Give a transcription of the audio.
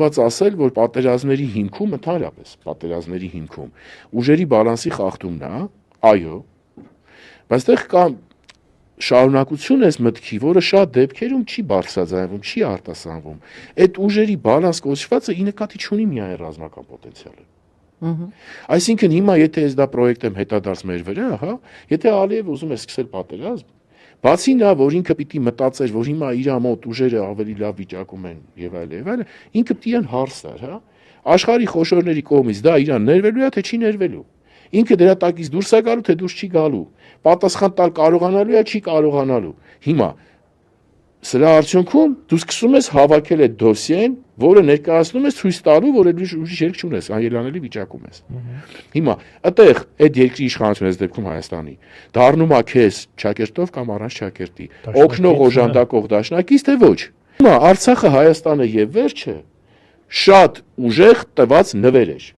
Ոնց ասել, որ պատերազմների հիմքում, ընդհանրապես պատերազմների հիմքում ուժերի բալանսի խախտումն է, այո, բայց այդտեղ կա շարունակություն էս մտքի, որը շատ դեպքերում չի բարձրաձայնվում, չի արտասանվում։ Այդ ուժերի բալանս կոչվածը ի նկատի չունի միայն ռազմական պոտենցիալը։ Այսինքն հիմա եթե ես դա պրոյեկտ եմ հետադարձ մեր վրա, հա, եթե Ալիևը ուզում է սկսել պատերազմ, բացի նա, որ ինքը պիտի մտածեր, որ հիմա իր մոտ ուժերը ավելի լավ վիճակում են եւ այլ, ինքը պիտի են հարցար, հա, աշխարհի խոշորների կողմից դա իրան ներվելու է, թե չի ներվելու։ Ինքը դրա տակից դուրս է գալու, թե դուրս չի գալու։ Պատասխան տալ կարողանալու է, չի կարողանալու։ Հիմա սրա արդյունքում դու սկսում ես հավաքել այդ դոսիեն, որը ներկայացնում ես ցույց տալու, որ այդ ուրիշ երկ չունես, անելանելի վիճակում ես։ Հիմա այդտեղ այդ երկրի իշխանությունը այս դեպքում Հայաստանի դառնում է քեզ ճակերտով կամ առանց ճակերտի, օգնող օժանդակող դաշնակից, թե ոչ։ Հիմա Արցախը, Հայաստանը եւ վերջը շատ ուժեղ տված նվեր էր։